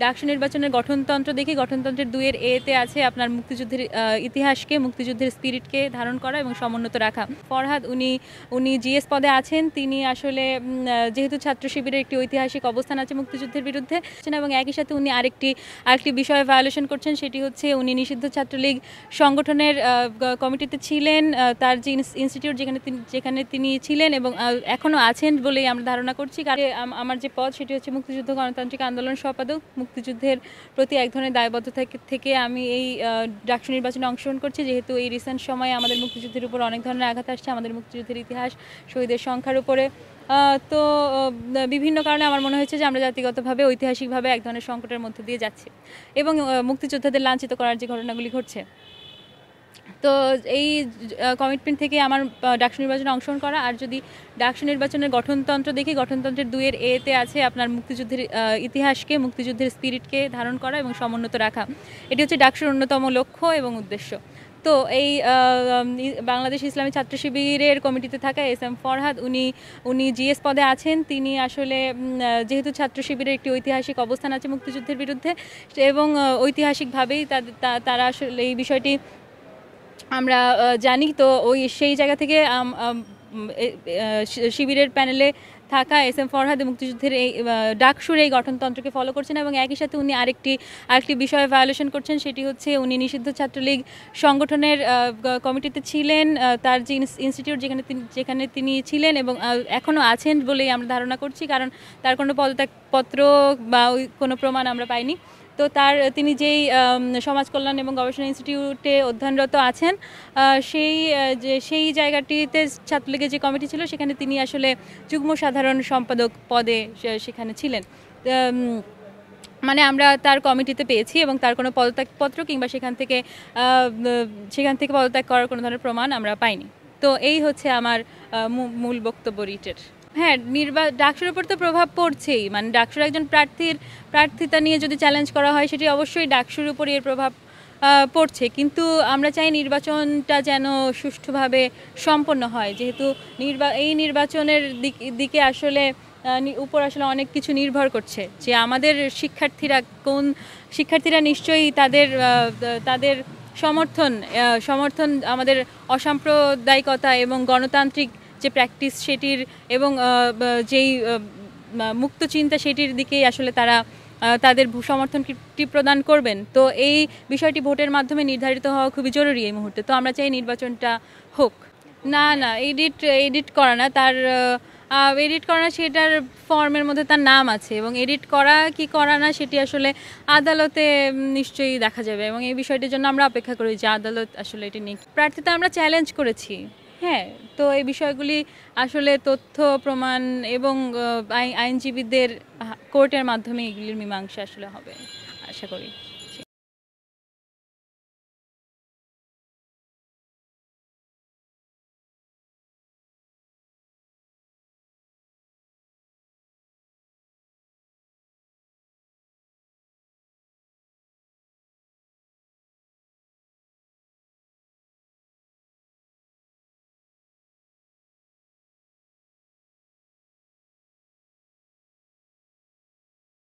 ডাকসু নির্বাচনের গঠনতন্ত্র দেখি গঠনতন্ত্রের ২ এর এতে আছে আপনার মুক্তিযুদ্ধের ইতিহাসকে, মুক্তিযুদ্ধের স্পিরিটকে ধারণ করা এবং সমুন্নত রাখা। ফরহাদ উনি জিএস পদে আছেন। তিনি আসলে যেহেতু ছাত্র শিবিরের একটি ঐতিহাসিক অবস্থান আছে মুক্তিযুদ্ধের বিরুদ্ধে, এবং একই সাথে উনি আরেকটি বিষয়ে ভায়োলেশন করছেন, সেটি হচ্ছে উনি নিষিদ্ধ ছাত্রলীগ সংগঠনের কমিটিতে ছিলেন। তার যে ইনস্টিটিউট যেখানে তিনি ছিলেন এবং এখনও আছেন বলেই আমরা ধারণা করছি। কারণ আমার যে পদ সেটি হচ্ছে মুক্তিযুদ্ধ গণতান্ত্রিক আন্দোলন সম্পাদক। মুক্তিযুদ্ধের প্রতি এক ধরনের দায়বদ্ধতা থেকে আমি এই ডাকসু নির্বাচনে অংশগ্রহণ করছি, যেহেতু এই রিসেন্ট সময়ে আমাদের মুক্তিযুদ্ধের উপর অনেক ধরনের আঘাত আসছে, আমাদের মুক্তিযুদ্ধের ইতিহাস, শহীদের সংখ্যার উপরে। তো বিভিন্ন কারণে আমার মনে হয়েছে যে আমরা জাতিগতভাবে, ঐতিহাসিকভাবে এক ধরনের সংকটের মধ্যে দিয়ে যাচ্ছি এবং মুক্তিযোদ্ধাদের লাঞ্ছিত করার যে ঘটনাগুলি ঘটছে। তো এই কমিটমেন্ট থেকে আমার ডাকসু নির্বাচনে অংশগ্রহণ করা। আর যদি ডাকসু নির্বাচনের গঠনতন্ত্র দেখি গঠনতন্ত্রের ২ এর এতে আছে আপনার মুক্তিযুদ্ধের ইতিহাসকে, মুক্তিযুদ্ধের স্পিরিটকে ধারণ করা এবং সমুন্নত রাখা। এটি হচ্ছে ডাকসুর অন্যতম লক্ষ্য এবং উদ্দেশ্য। তো এই বাংলাদেশ ইসলামী ছাত্র শিবিরের কমিটিতে থাকা এস.এম. ফরহাদ উনি জিএস পদে আছেন। তিনি আসলে যেহেতু ছাত্র শিবিরের একটি ঐতিহাসিক অবস্থান আছে মুক্তিযুদ্ধের বিরুদ্ধে, এবং ঐতিহাসিকভাবেই তারা আসলে এই বিষয়টি আমরা জানি। তো সেই জায়গা থেকে শিবিরের প্যানেলে থাকা এস.এম. ফরহাদ মুক্তিযুদ্ধের এই ডাকসুর এই গঠনতন্ত্রকে ফলো করছেন, এবং একই সাথে উনি আরেকটি বিষয়ে ভায়োলেশন করছেন, সেটি হচ্ছে উনি নিষিদ্ধ ছাত্রলীগ সংগঠনের কমিটিতে ছিলেন। তার যে ইনস্টিটিউট যেখানে তিনি ছিলেন এবং এখনও আছেন বলেই আমরা ধারণা করছি, কারণ তার কোনো পদত্যাগপত্র বা কোনো প্রমাণ আমরা পাইনি। তো তিনি যেই সমাজ কল্যাণ এবং গবেষণা ইনস্টিটিউটে অধ্যয়নরত আছেন, সেই জায়গাটিতে ছাত্রলীগের যে কমিটি ছিল সেখানে তিনি আসলে যুগ্ম সাধারণ সম্পাদক পদে সেখানে ছিলেন। মানে আমরা তার কমিটিতে পেয়েছি এবং তার কোনো পদত্যাগপত্র কিংবা সেখান থেকে পদত্যাগ করার কোনো ধরনের প্রমাণ আমরা পাইনি। তো এই হচ্ছে আমার মূল বক্তব্য রিটের। হ্যাঁ, ডাকসুর উপর তো প্রভাব পড়ছেই। মানে ডাকসুর একজন প্রার্থিতা নিয়ে যদি চ্যালেঞ্জ করা হয়, সেটি অবশ্যই ডাকসুর উপর এর প্রভাব পড়ছে। কিন্তু আমরা চাই নির্বাচনটা যেন সুষ্ঠুভাবে সম্পন্ন হয়, যেহেতু এই নির্বাচনের দিকে আসলে উপর আসলে অনেক কিছু নির্ভর করছে, যে আমাদের শিক্ষার্থীরা নিশ্চয়ই তাদের সমর্থন আমাদের অসাম্প্রদায়িকতা এবং গণতান্ত্রিক যে প্র্যাকটিস সেটির এবং যেই মুক্ত চিন্তা সেটির দিকেই আসলে তারা তাদের সমর্থনটি প্রদান করবেন। তো এই বিষয়টি ভোটের মাধ্যমে নির্ধারিত হওয়া খুবই জরুরি এই মুহূর্তে। তো আমরা চাই নির্বাচনটা হোক। না, এডিট করা না, সেটার ফর্মের মধ্যে তার নাম আছে, এবং এডিট করা কি করা না সেটি আসলে আদালতে নিশ্চয়ই দেখা যাবে, এবং এই বিষয়টির জন্য আমরা অপেক্ষা করি যে আদালত আসলে এটি নিয়ে প্রার্থিতা আমরা চ্যালেঞ্জ করেছি। হ্যাঁ, তো এই বিষয়গুলি আসলে তথ্য প্রমাণ এবং আইনজীবীদের কোর্টের মাধ্যমে এগুলির মীমাংসা আসলে হবে আশা করি।